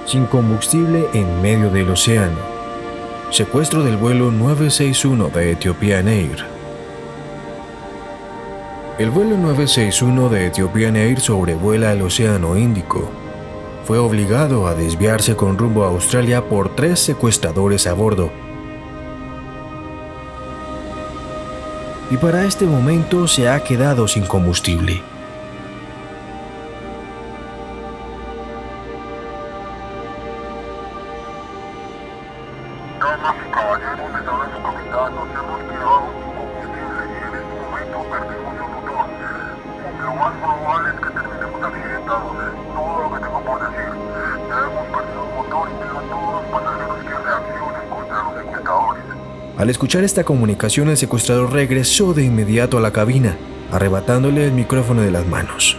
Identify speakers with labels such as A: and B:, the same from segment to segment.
A: sin combustible en medio del océano. Secuestro del vuelo 961 de Ethiopian Air. El vuelo 961 de Ethiopian Air sobrevuela el Océano Índico. Fue obligado a desviarse con rumbo a Australia por 3 secuestradores a bordo. Y para este momento se ha quedado sin combustible.
B: Damas y caballeros, les habla su capitán. Nos hemos quedado sin combustible y en este momento perdimos el motor. Lo más probable es que terminemos accidentados. Todo lo que tengo por decir. Ya hemos perdido el motor y pido a todos los pasajeros que reaccionen contra los secuestradores.
A: Al escuchar esta comunicación, el secuestrador regresó de inmediato a la cabina, arrebatándole el micrófono de las manos.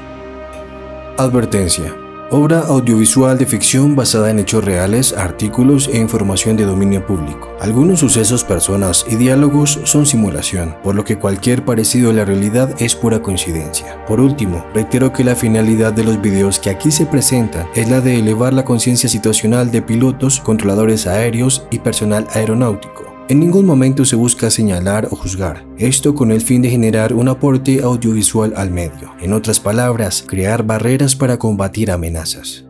A: Advertencia. Obra audiovisual de ficción basada en hechos reales, artículos e información de dominio público. Algunos sucesos, personas y diálogos son simulación, por lo que cualquier parecido a la realidad es pura coincidencia. Por último, reitero que la finalidad de los videos que aquí se presentan es la de elevar la conciencia situacional de pilotos, controladores aéreos y personal aeronáutico. En ningún momento se busca señalar o juzgar, esto con el fin de generar un aporte audiovisual al medio. En otras palabras, crear barreras para combatir amenazas.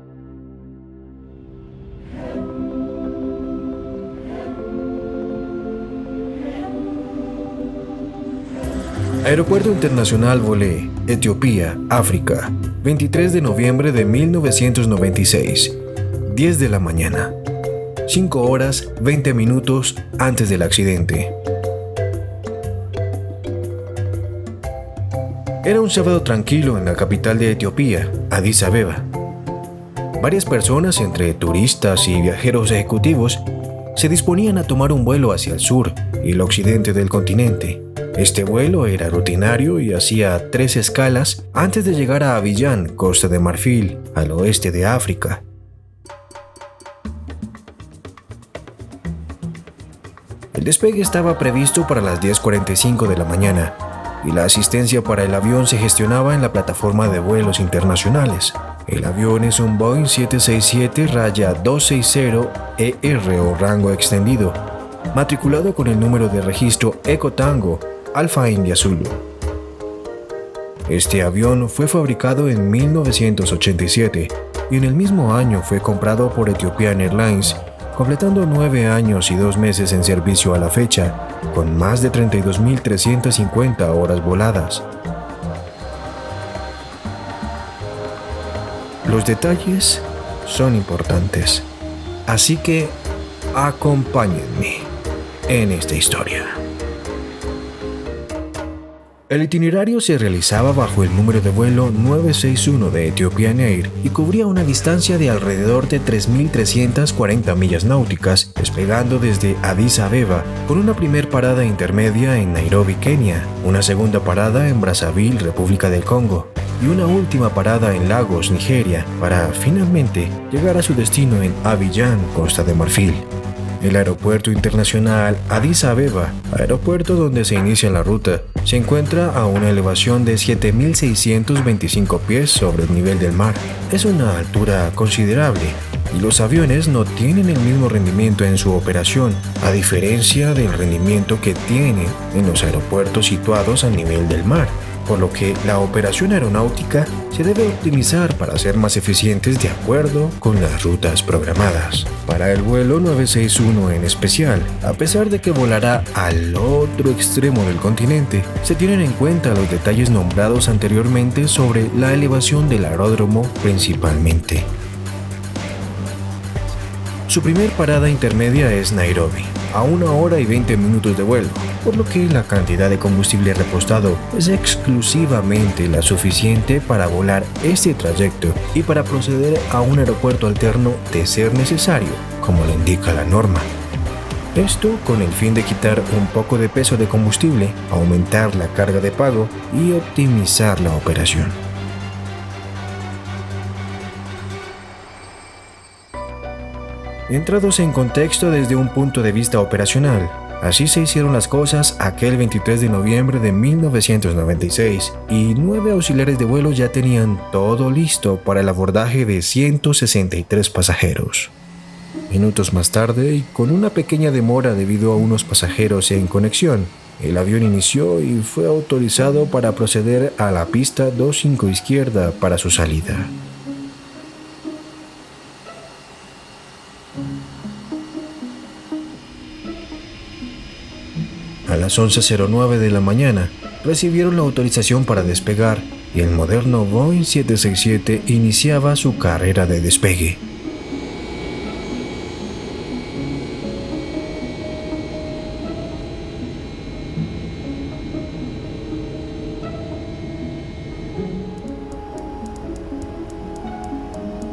A: Aeropuerto Internacional Volé, Etiopía, África, 23 de noviembre de 1996, 10 de la mañana. 5 horas 20 minutos antes del accidente. Era un sábado tranquilo en la capital de Etiopía, Addis Abeba. Varias personas, entre turistas y viajeros ejecutivos, se disponían a tomar un vuelo hacia el sur y el occidente del continente. Este vuelo era rutinario y hacía 3 escalas antes de llegar a Abiyán, Costa de Marfil, al oeste de África. El despegue estaba previsto para las 10:45 de la mañana y la asistencia para el avión se gestionaba en la plataforma de vuelos internacionales. El avión es un Boeing 767-260ER o rango extendido, matriculado con el número de registro Eco Tango Alfa India Zulu. Este avión fue fabricado en 1987 y en el mismo año fue comprado por Ethiopian Airlines, completando 9 años y 2 meses en servicio a la fecha, con más de 32.350 horas voladas. Los detalles son importantes, así que acompáñenme en esta historia. El itinerario se realizaba bajo el número de vuelo 961 de Ethiopian Air y cubría una distancia de alrededor de 3.340 millas náuticas, despegando desde Addis Abeba, con una primera parada intermedia en Nairobi, Kenia, una segunda parada en Brazzaville, República del Congo, y una última parada en Lagos, Nigeria, para finalmente llegar a su destino en Abiyán, Costa de Marfil. El Aeropuerto Internacional Addis Abeba, aeropuerto donde se inicia la ruta, se encuentra a una elevación de 7.625 pies sobre el nivel del mar. Es una altura considerable y los aviones no tienen el mismo rendimiento en su operación, a diferencia del rendimiento que tienen en los aeropuertos situados al nivel del mar, por lo que la operación aeronáutica se debe optimizar para ser más eficientes de acuerdo con las rutas programadas. Para el vuelo 961 en especial, a pesar de que volará al otro extremo del continente, se tienen en cuenta los detalles nombrados anteriormente sobre la elevación del aeródromo principalmente. Su primer parada intermedia es Nairobi, a 1 hora y 20 minutos de vuelo, por lo que la cantidad de combustible repostado es exclusivamente la suficiente para volar este trayecto y para proceder a un aeropuerto alterno de ser necesario, como lo indica la norma. Esto con el fin de quitar un poco de peso de combustible, aumentar la carga de pago y optimizar la operación. Entrados en contexto desde un punto de vista operacional, Así se hicieron las cosas aquel 23 de noviembre de 1996 y 9 auxiliares de vuelo ya tenían todo listo para el abordaje de 163 pasajeros. Minutos más tarde, y con una pequeña demora debido a unos pasajeros en conexión, el avión inició y fue autorizado para proceder a la pista 25 izquierda para su salida. A las 11:09 de la mañana, recibieron la autorización para despegar y el moderno Boeing 767 iniciaba su carrera de despegue.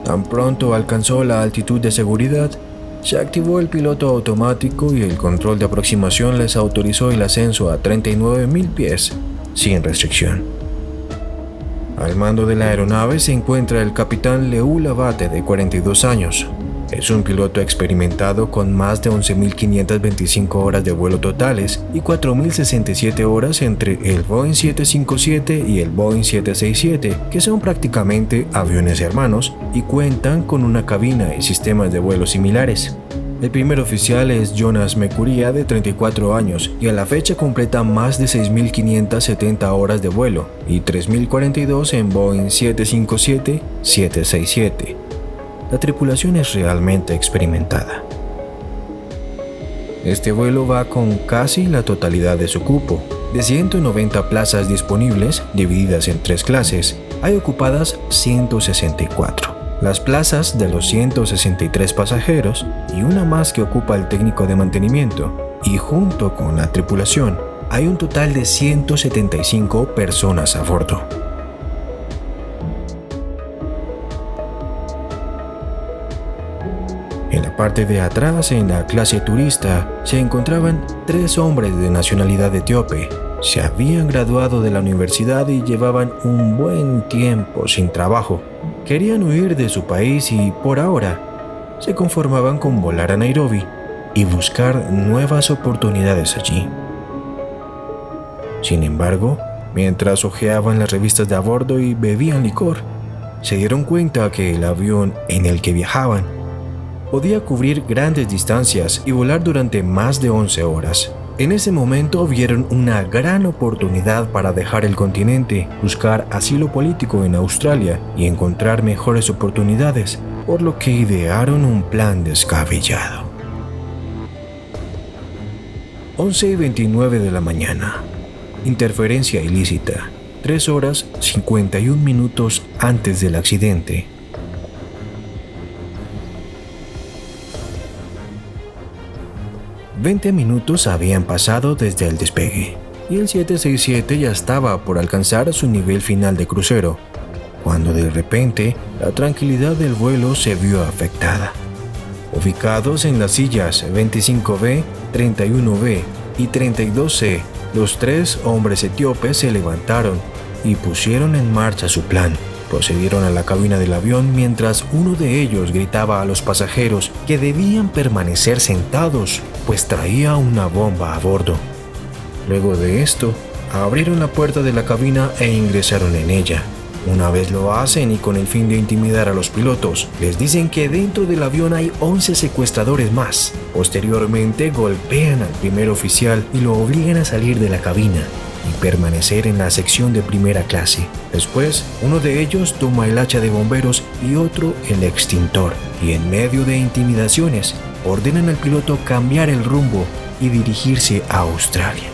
A: Tan pronto alcanzó la altitud de seguridad, se activó el piloto automático y el control de aproximación les autorizó el ascenso a 39.000 pies, sin restricción. Al mando de la aeronave se encuentra el capitán Leul Abate, de 42 años. Es un piloto experimentado con más de 11.525 horas de vuelo totales y 4.067 horas entre el Boeing 757 y el Boeing 767, que son prácticamente aviones hermanos y cuentan con una cabina y sistemas de vuelo similares. El primer oficial es Jonas Mecuria, de 34 años, y a la fecha completa más de 6.570 horas de vuelo y 3.042 en Boeing 757-767. La tripulación es realmente experimentada. Este vuelo va con casi la totalidad de su cupo. De 190 plazas disponibles, divididas en 3 clases, hay ocupadas 164. Las plazas de los 163 pasajeros y una más que ocupa el técnico de mantenimiento, y junto con la tripulación, hay un total de 175 personas a bordo. En la parte de atrás, en la clase turista, se encontraban 3 hombres de nacionalidad etíope. Se habían graduado de la universidad y llevaban un buen tiempo sin trabajo. Querían huir de su país y, por ahora, se conformaban con volar a Nairobi y buscar nuevas oportunidades allí. Sin embargo, mientras hojeaban las revistas de a bordo y bebían licor, se dieron cuenta que el avión en el que viajaban podía cubrir grandes distancias y volar durante más de 11 horas. En ese momento vieron una gran oportunidad para dejar el continente, buscar asilo político en Australia y encontrar mejores oportunidades, por lo que idearon un plan descabellado. 11:29 de la mañana. Interferencia ilícita. 3 horas 51 minutos antes del accidente. 20 minutos habían pasado desde el despegue, y el 767 ya estaba por alcanzar su nivel final de crucero, cuando de repente la tranquilidad del vuelo se vio afectada. Ubicados en las sillas 25B, 31B y 32C, los 3 hombres etíopes se levantaron y pusieron en marcha su plan. Procedieron a la cabina del avión mientras uno de ellos gritaba a los pasajeros que debían permanecer sentados, pues traía una bomba a bordo. Luego de esto, abrieron la puerta de la cabina e ingresaron en ella. Una vez lo hacen y con el fin de intimidar a los pilotos, les dicen que dentro del avión hay 11 secuestradores más. Posteriormente golpean al primer oficial y lo obligan a salir de la cabina y permanecer en la sección de primera clase. Después, uno de ellos toma el hacha de bomberos y otro el extintor, y en medio de intimidaciones, ordenan al piloto cambiar el rumbo y dirigirse a Australia.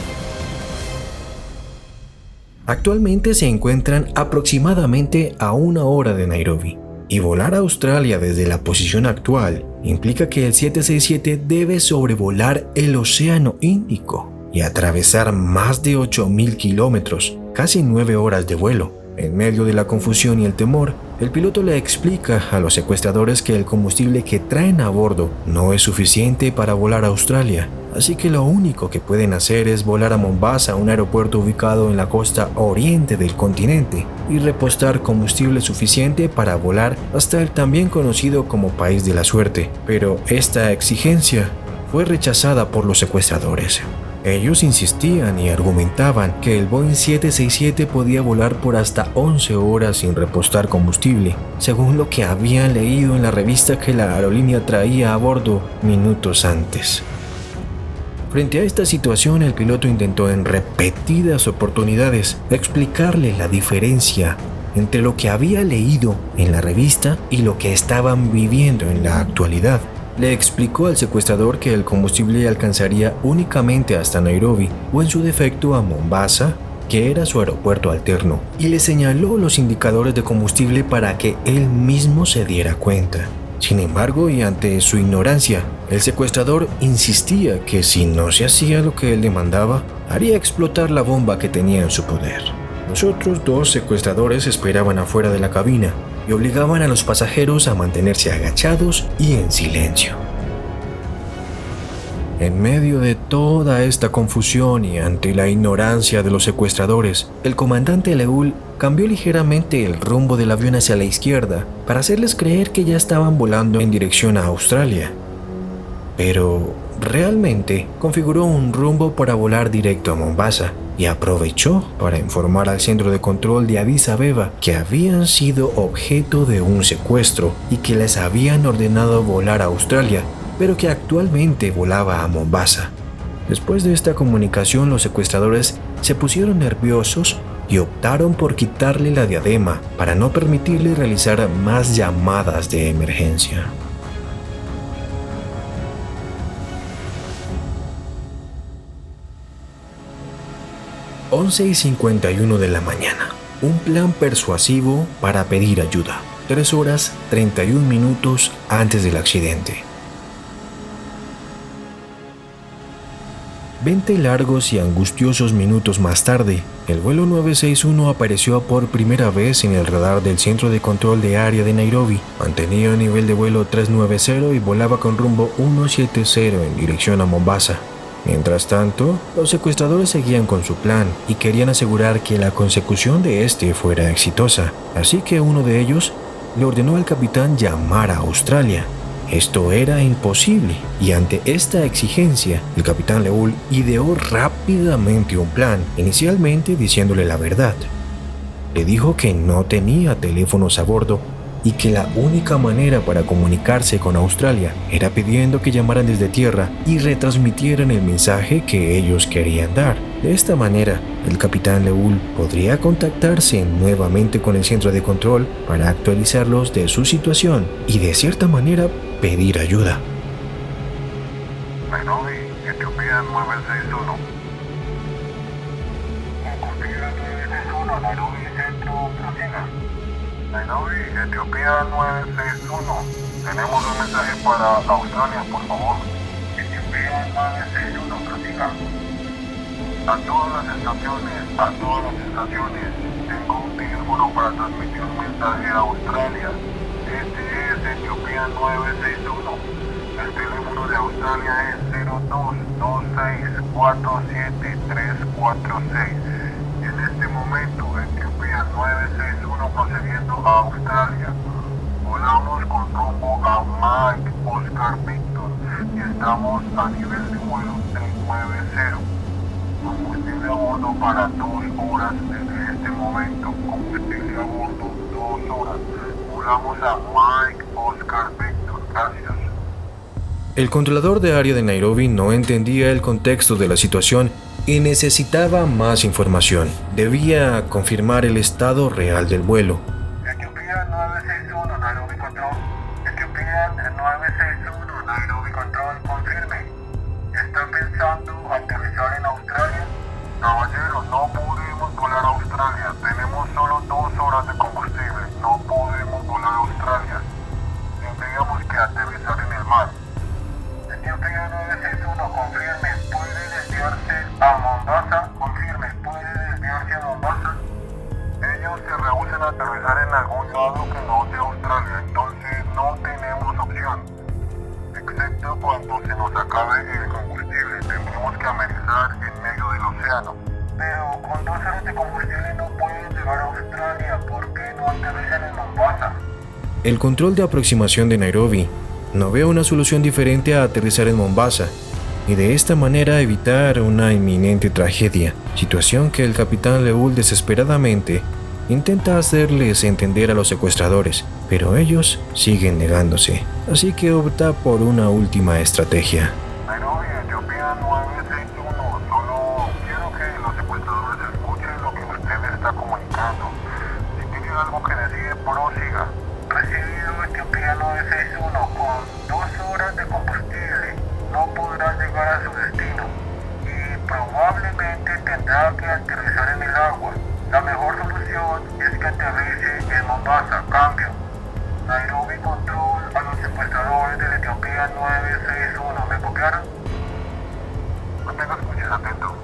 A: Actualmente se encuentran aproximadamente a 1 hora de Nairobi, y volar a Australia desde la posición actual implica que el 767 debe sobrevolar el Océano Índico y atravesar más de 8.000 kilómetros, casi 9 horas de vuelo. En medio de la confusión y el temor, el piloto le explica a los secuestradores que el combustible que traen a bordo no es suficiente para volar a Australia, así que lo único que pueden hacer es volar a Mombasa, un aeropuerto ubicado en la costa oriente del continente, y repostar combustible suficiente para volar hasta el también conocido como País de la Suerte. Pero esta exigencia fue rechazada por los secuestradores. Ellos insistían y argumentaban que el Boeing 767 podía volar por hasta 11 horas sin repostar combustible, según lo que habían leído en la revista que la aerolínea traía a bordo minutos antes. Frente a esta situación, el piloto intentó en repetidas oportunidades explicarle la diferencia entre lo que había leído en la revista y lo que estaban viviendo en la actualidad. Le explicó al secuestrador que el combustible alcanzaría únicamente hasta Nairobi o en su defecto a Mombasa, que era su aeropuerto alterno, y le señaló los indicadores de combustible para que él mismo se diera cuenta. Sin embargo, y ante su ignorancia, el secuestrador insistía que si no se hacía lo que él demandaba, haría explotar la bomba que tenía en su poder. Los otros dos secuestradores esperaban afuera de la cabina y obligaban a los pasajeros a mantenerse agachados y en silencio. En medio de toda esta confusión y ante la ignorancia de los secuestradores, el comandante Leul cambió ligeramente el rumbo del avión hacia la izquierda para hacerles creer que ya estaban volando en dirección a Australia. Pero realmente configuró un rumbo para volar directo a Mombasa y aprovechó para informar al centro de control de Addis Abeba que habían sido objeto de un secuestro y que les habían ordenado volar a Australia, pero que actualmente volaba a Mombasa. Después de esta comunicación, los secuestradores se pusieron nerviosos y optaron por quitarle la diadema para no permitirle realizar más llamadas de emergencia. (11:51 de la mañana). Un plan persuasivo para pedir ayuda. 3 horas 31 minutos antes del accidente. 20 largos y angustiosos minutos más tarde, el vuelo 961 apareció por primera vez en el radar del Centro de Control de Área de Nairobi. Mantenía un nivel de vuelo 390 y volaba con rumbo 170 en dirección a Mombasa. Mientras tanto, los secuestradores seguían con su plan y querían asegurar que la consecución de este fuera exitosa, así que uno de ellos le ordenó al capitán llamar a Australia. Esto era imposible, y ante esta exigencia, el capitán Leul ideó rápidamente un plan, inicialmente diciéndole la verdad. Le dijo que no tenía teléfonos a bordo y que la única manera para comunicarse con Australia era pidiendo que llamaran desde tierra y retransmitieran el mensaje que ellos querían dar. De esta manera, el capitán Leul podría contactarse nuevamente con el centro de control para actualizarlos de su situación y de cierta manera pedir ayuda.
B: Nairobi, Etiopía 961. Etiopía 961, Nairobi Centro, prosiga. Nairobi, Etiopía 961. Tenemos un mensaje para Australia, por favor. Etiopía 961, prosiga. A todas las estaciones, tengo un teléfono para transmitir un mensaje a Australia. Este es Etiopía 961. El teléfono de Australia es 0226473346. En este momento, Etiopía 961 procediendo a Australia. Volamos con rumbo a Mike Oscar Victor y estamos a nivel de vuelo 390. Combustible a bordo para 2 horas desde este momento. Combustible a bordo 2 horas. Volamos a Mike Oscar Victor. Gracias.
A: El controlador de área de Nairobi no entendía el contexto de la situación y necesitaba más información. Debía confirmar el estado real del vuelo.
B: Etiopía 961, Nairobi Control. Etiopía 961, Nairobi Control, confirme. ¿Está pensando aterrizar en Australia? Caballero, no podemos volar a Australia. Tenemos solo 2 horas de combustible. No podemos volar a Australia. Tendríamos que aterrizar en el mar. Etiopía 961, confirme. ¿Puede desviarse a Mombasa? Confirme. ¿Puede desviarse a Mombasa? Ellos se rehusan a aterrizar en algún lado que no sea Australia. Entonces no tenemos opción. Excepto cuando se nos acabe el combustible. Tendremos que amerizar en medio del océano. Pero con 2 horas de combustible no pueden llegar a Australia. ¿Por qué no aterrizan en Mombasa?
A: El control de aproximación de Nairobi no veo una solución diferente a aterrizar en Mombasa y de esta manera evitar una inminente tragedia, situación que el capitán Leul desesperadamente intenta hacerles entender a los secuestradores, pero ellos siguen negándose, así que opta por una última estrategia.
B: Nairobi, Etiopía 961, solo quiero que los secuestradores escuchen lo que usted me está comunicando. Si tiene algo que decir, prosiga. Recibido Etiopía 961, con 2 horas de combustible no podrá llegar a su destino y probablemente tendrá que aterrizar en el agua. La mejor solución es que aterrice en Mombasa. Cambio. Nairobi control a los secuestradores de Etiopía 961. ¿Me copiaron? Mantenga escuchas atento.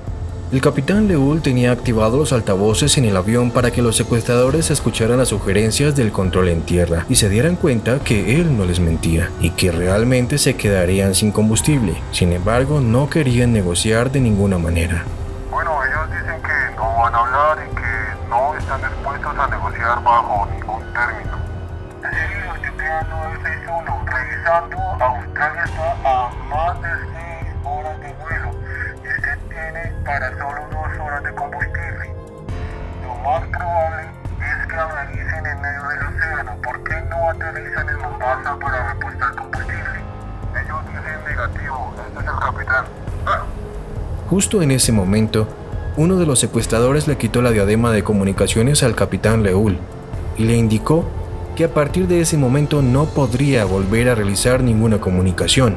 A: El capitán Leul tenía activados los altavoces en el avión para que los secuestradores escucharan las sugerencias del control en tierra y se dieran cuenta que él no les mentía y que realmente se quedarían sin combustible. Sin embargo, no querían negociar de ninguna manera.
B: Bueno, ellos dicen que no van a hablar y que no están dispuestos a negociar bajo ningún término. Recibido Etiopía 961, revisando, Australia está a más de 6 horas de vuelo y usted tiene para solo 2 horas de combustible. Lo más probable es que amaricen en medio del océano. ¿Por qué no aterrizan en Mombasa para repostar combustible? Ellos dicen negativo. Este es el capitán.
A: Justo en ese momento, uno de los secuestradores le quitó la diadema de comunicaciones al capitán Leul y le indicó que a partir de ese momento no podría volver a realizar ninguna comunicación.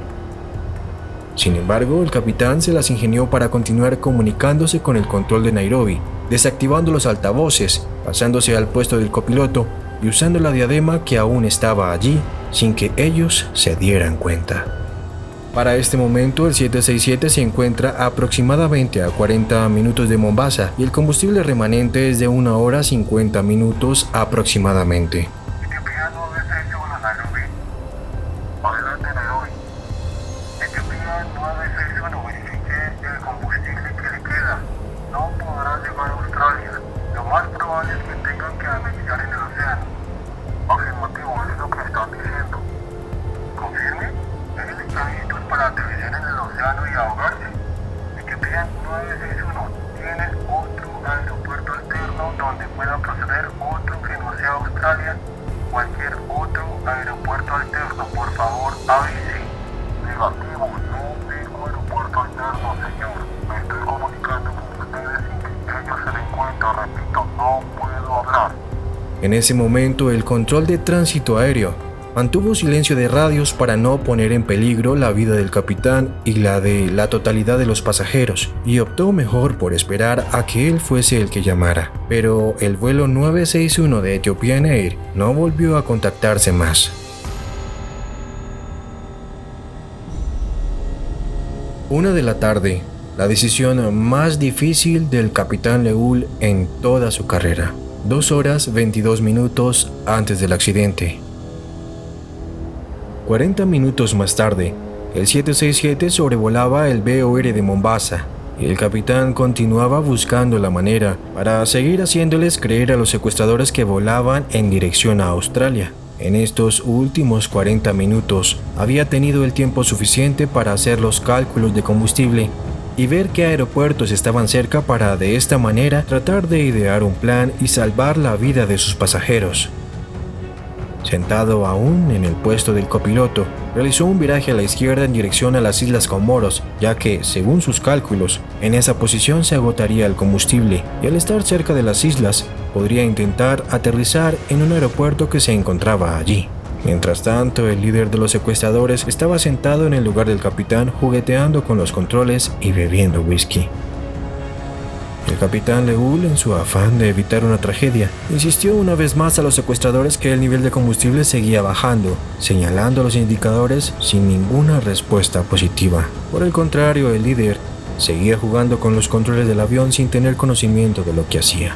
A: Sin embargo, el capitán se las ingenió para continuar comunicándose con el control de Nairobi, desactivando los altavoces, pasándose al puesto del copiloto y usando la diadema que aún estaba allí sin que ellos se dieran cuenta. Para este momento, el 767 se encuentra aproximadamente a 40 minutos de Mombasa y el combustible remanente es de 1 hora 50 minutos aproximadamente.
B: Etiopía 961, Nairobi. Adelante, Nairobi. Etiopía 961, verifique el combustible que le queda. No podrá llegar a Australia. Lo más probable es que tengan que analizar en el océano. Afirmativo, es lo que están diciendo. ¿Confirme? ¿Ellos están listos para aterrizar en el océano y ahogarse? Etiopía 961, ¿tiene otro aeropuerto alterno donde pueda proceder otro que no sea Australia? Cualquier otro aeropuerto alterno, por favor, avise. Negativo, no tengo aeropuerto alterno, señor. Me estoy comunicando con ustedes sin que ellos se den cuenta. Repito, no puedo hablar.
A: En ese momento, el control de tránsito aéreo mantuvo silencio de radios para no poner en peligro la vida del capitán y la de la totalidad de los pasajeros, y optó mejor por esperar a que él fuese el que llamara. Pero el vuelo 961 de Ethiopian Air no volvió a contactarse más. 1 de la tarde, la decisión más difícil del capitán Leul en toda su carrera. 2 horas 22 minutos antes del accidente. 40 minutos más tarde, el 767 sobrevolaba el BOR de Mombasa y el capitán continuaba buscando la manera para seguir haciéndoles creer a los secuestradores que volaban en dirección a Australia. En estos últimos 40 minutos había tenido el tiempo suficiente para hacer los cálculos de combustible y ver qué aeropuertos estaban cerca para de esta manera tratar de idear un plan y salvar la vida de sus pasajeros. Sentado aún en el puesto del copiloto, realizó un viraje a la izquierda en dirección a las Islas Comoros, ya que, según sus cálculos, en esa posición se agotaría el combustible y al estar cerca de las islas, podría intentar aterrizar en un aeropuerto que se encontraba allí. Mientras tanto, el líder de los secuestradores estaba sentado en el lugar del capitán jugueteando con los controles y bebiendo whisky. El capitán Leul, en su afán de evitar una tragedia, insistió una vez más a los secuestradores que el nivel de combustible seguía bajando, señalando los indicadores sin ninguna respuesta positiva. Por el contrario, el líder seguía jugando con los controles del avión sin tener conocimiento de lo que hacía.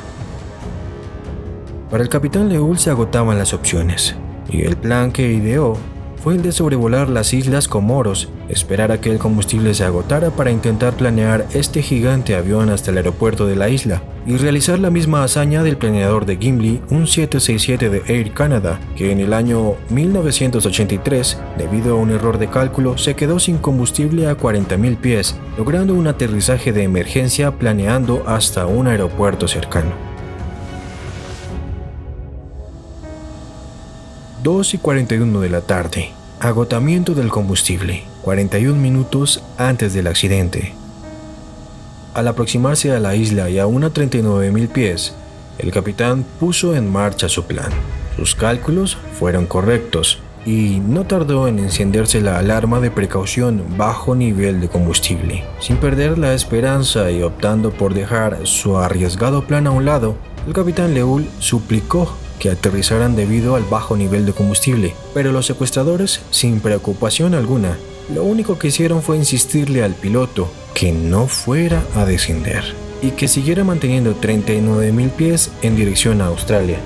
A: Para el capitán Leul se agotaban las opciones, y el plan que ideó fue el de sobrevolar las Islas Comoros esperar a que el combustible se agotara para intentar planear este gigante avión hasta el aeropuerto de la isla y realizar la misma hazaña del planeador de Gimli, un 767 de Air Canada, que en el año 1983, debido a un error de cálculo, se quedó sin combustible a 40.000 pies, logrando un aterrizaje de emergencia planeando hasta un aeropuerto cercano. 2:41 de la tarde. Agotamiento del combustible, 41 minutos antes del accidente. Al aproximarse a la isla y a unos 39.000 pies, el capitán puso en marcha su plan. Sus cálculos fueron correctos y no tardó en encenderse la alarma de precaución bajo nivel de combustible. Sin perder la esperanza y optando por dejar su arriesgado plan a un lado, el capitán Leul suplicó que aterrizaran debido al bajo nivel de combustible, pero los secuestradores, sin preocupación alguna, lo único que hicieron fue insistirle al piloto que no fuera a descender y que siguiera manteniendo 39.000 pies en dirección a Australia.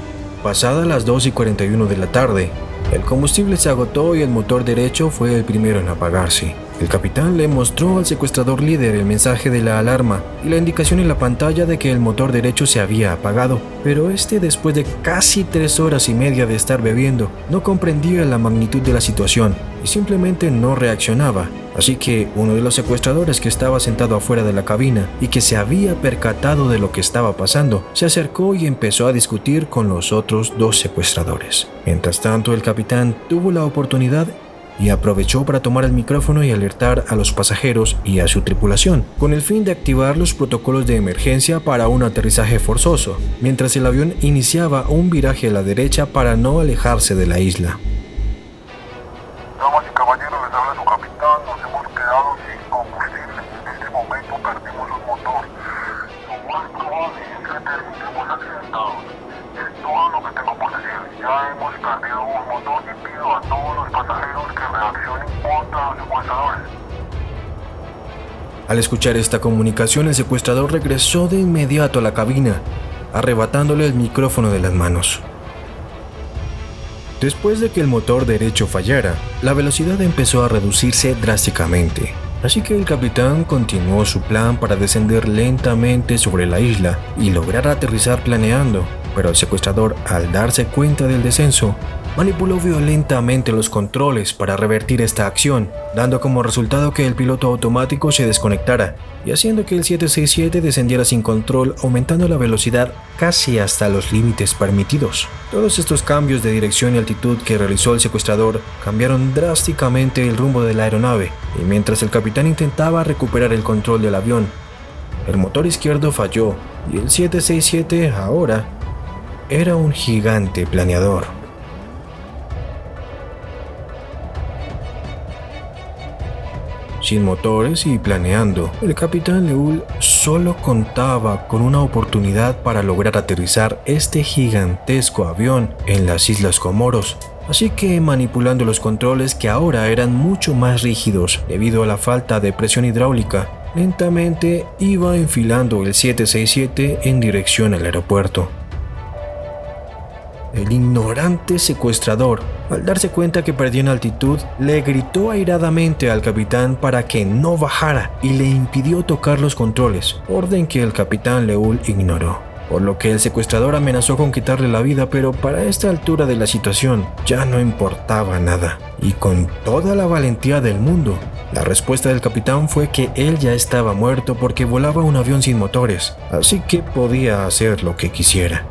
A: Pasadas las 2:41 de la tarde, el combustible se agotó y el motor derecho fue el primero en apagarse. El capitán le mostró al secuestrador líder el mensaje de la alarma y la indicación en la pantalla de que el motor derecho se había apagado, pero después de casi 3 horas y media de estar bebiendo, no comprendía la magnitud de la situación y simplemente no reaccionaba. Así que uno de los secuestradores que estaba sentado afuera de la cabina y que se había percatado de lo que estaba pasando, se acercó y empezó a discutir con los otros 2 secuestradores. Mientras tanto, el capitán tuvo la oportunidad y aprovechó para tomar el micrófono y alertar a los pasajeros y a su tripulación, con el fin de activar los protocolos de emergencia para un aterrizaje forzoso, mientras el avión iniciaba un viraje a la derecha para no alejarse de la isla.
B: Damas y caballeros, les habla su capitán. Nos hemos quedado sin combustible y en este momento perdimos un motor. Lo más probable es que terminemos accidentados. Es todo lo que tengo por decir. Ya hemos perdido un motor y pido a todos los pasajeros que reaccionen contra los secuestradores.
A: Al escuchar esta comunicación, el secuestrador regresó de inmediato a la cabina, arrebatándole el micrófono de las manos. Después de que el motor derecho fallara, la velocidad empezó a reducirse drásticamente, así que el capitán continuó su plan para descender lentamente sobre la isla y lograr aterrizar planeando, pero el secuestrador, al darse cuenta del descenso, manipuló violentamente los controles para revertir esta acción, dando como resultado que el piloto automático se desconectara y haciendo que el 767 descendiera sin control, aumentando la velocidad casi hasta los límites permitidos. Todos estos cambios de dirección y altitud que realizó el secuestrador cambiaron drásticamente el rumbo de la aeronave, y mientras el capitán intentaba recuperar el control del avión, el motor izquierdo falló y el 767 ahora era un gigante planeador. Sin motores y planeando, el capitán Leul solo contaba con una oportunidad para lograr aterrizar este gigantesco avión en las Islas Comoros. Así que, manipulando los controles que ahora eran mucho más rígidos debido a la falta de presión hidráulica, lentamente iba enfilando el 767 en dirección al aeropuerto. El ignorante secuestrador, al darse cuenta que perdía en altitud, le gritó airadamente al capitán para que no bajara y le impidió tocar los controles, orden que el capitán Leul ignoró. Por lo que el secuestrador amenazó con quitarle la vida, pero para esta altura de la situación ya no importaba nada. Y con toda la valentía del mundo, la respuesta del capitán fue que él ya estaba muerto porque volaba un avión sin motores, así que podía hacer lo que quisiera.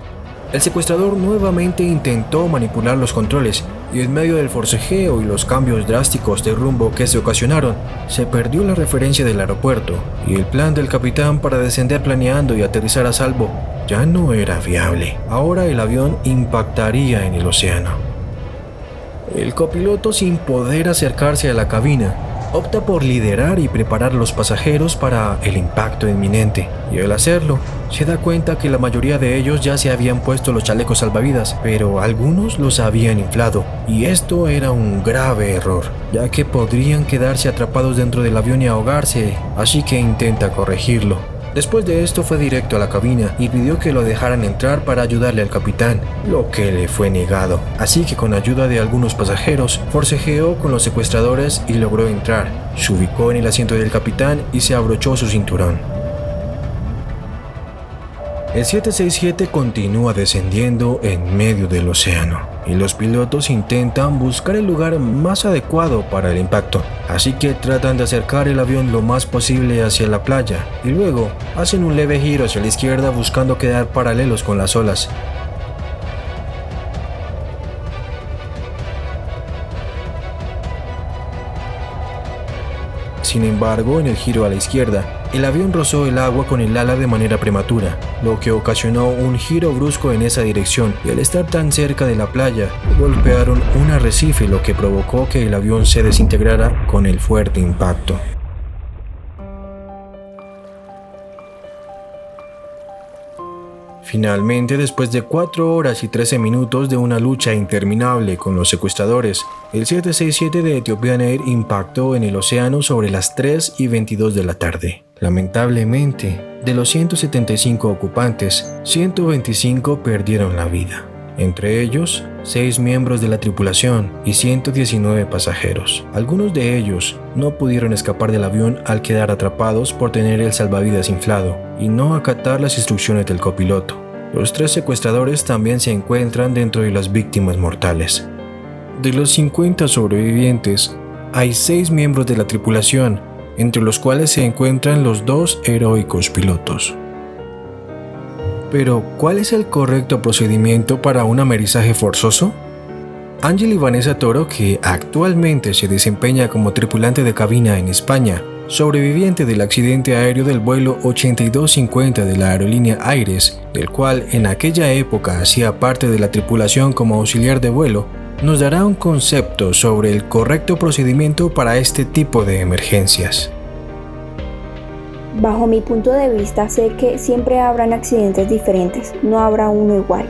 A: El secuestrador nuevamente intentó manipular los controles y en medio del forcejeo y los cambios drásticos de rumbo que se ocasionaron, se perdió la referencia del aeropuerto y el plan del capitán para descender planeando y aterrizar a salvo ya no era viable. Ahora el avión impactaría en el océano. El copiloto, sin poder acercarse a la cabina, opta por liderar y preparar a los pasajeros para el impacto inminente, y al hacerlo, se da cuenta que la mayoría de ellos ya se habían puesto los chalecos salvavidas, pero algunos los habían inflado, y esto era un grave error, ya que podrían quedarse atrapados dentro del avión y ahogarse, así que intenta corregirlo. Después de esto fue directo a la cabina y pidió que lo dejaran entrar para ayudarle al capitán, lo que le fue negado. Así que con ayuda de algunos pasajeros, forcejeó con los secuestradores y logró entrar. Se ubicó en el asiento del capitán y se abrochó su cinturón. El 767 continúa descendiendo en medio del océano y los pilotos intentan buscar el lugar más adecuado para el impacto, así que tratan de acercar el avión lo más posible hacia la playa y luego hacen un leve giro hacia la izquierda buscando quedar paralelos con las olas. Sin embargo, en el giro a la izquierda, el avión rozó el agua con el ala de manera prematura, lo que ocasionó un giro brusco en esa dirección y al estar tan cerca de la playa, golpearon un arrecife, lo que provocó que el avión se desintegrara con el fuerte impacto. Finalmente, después de 4 horas y 13 minutos de una lucha interminable con los secuestradores, el 767 de Ethiopian Air impactó en el océano sobre las 3:22 de la tarde. Lamentablemente, de los 175 ocupantes, 125 perdieron la vida. Entre ellos, 6 miembros de la tripulación y 119 pasajeros. Algunos de ellos no pudieron escapar del avión al quedar atrapados por tener el salvavidas inflado y no acatar las instrucciones del copiloto. Los 3 secuestradores también se encuentran dentro de las víctimas mortales. De los 50 sobrevivientes, hay 6 miembros de la tripulación, entre los cuales se encuentran los 2 heroicos pilotos. Pero, ¿cuál es el correcto procedimiento para un amerizaje forzoso? Angeli Vanessa Toro, que actualmente se desempeña como tripulante de cabina en España, sobreviviente del accidente aéreo del vuelo 8250 de la aerolínea Aires, del cual en aquella época hacía parte de la tripulación como auxiliar de vuelo, nos dará un concepto sobre el correcto procedimiento para este tipo de emergencias.
C: Bajo mi punto de vista, sé que siempre habrán accidentes diferentes, no habrá uno igual.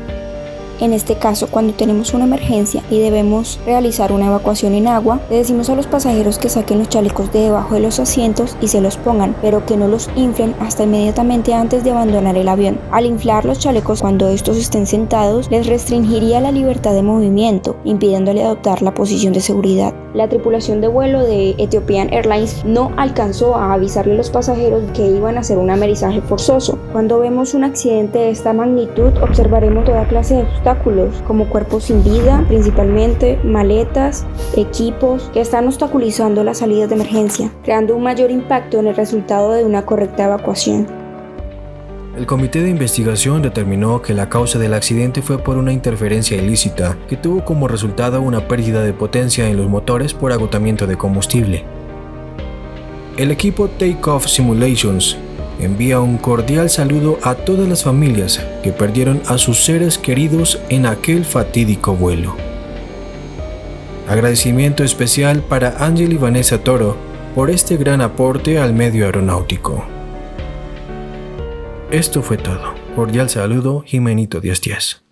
C: En este caso, cuando tenemos una emergencia y debemos realizar una evacuación en agua, le decimos a los pasajeros que saquen los chalecos de debajo de los asientos y se los pongan, pero que no los inflen hasta inmediatamente antes de abandonar el avión. Al inflar los chalecos cuando estos estén sentados, les restringiría la libertad de movimiento, impidiéndole adoptar la posición de seguridad. La tripulación de vuelo de Ethiopian Airlines no alcanzó a avisarle a los pasajeros que iban a hacer un amerizaje forzoso. Cuando vemos un accidente de esta magnitud, observaremos toda clase de obstáculos, como cuerpos sin vida, principalmente maletas, equipos que están obstaculizando las salidas de emergencia, creando un mayor impacto en el resultado de una correcta evacuación.
A: El comité de investigación determinó que la causa del accidente fue por una interferencia ilícita que tuvo como resultado una pérdida de potencia en los motores por agotamiento de combustible. El equipo Takeoff Simulations envía un cordial saludo a todas las familias que perdieron a sus seres queridos en aquel fatídico vuelo. Agradecimiento especial para Angeli Vanessa Toro por este gran aporte al medio aeronáutico. Esto fue todo. Cordial saludo, Jimenito Díaz Díaz.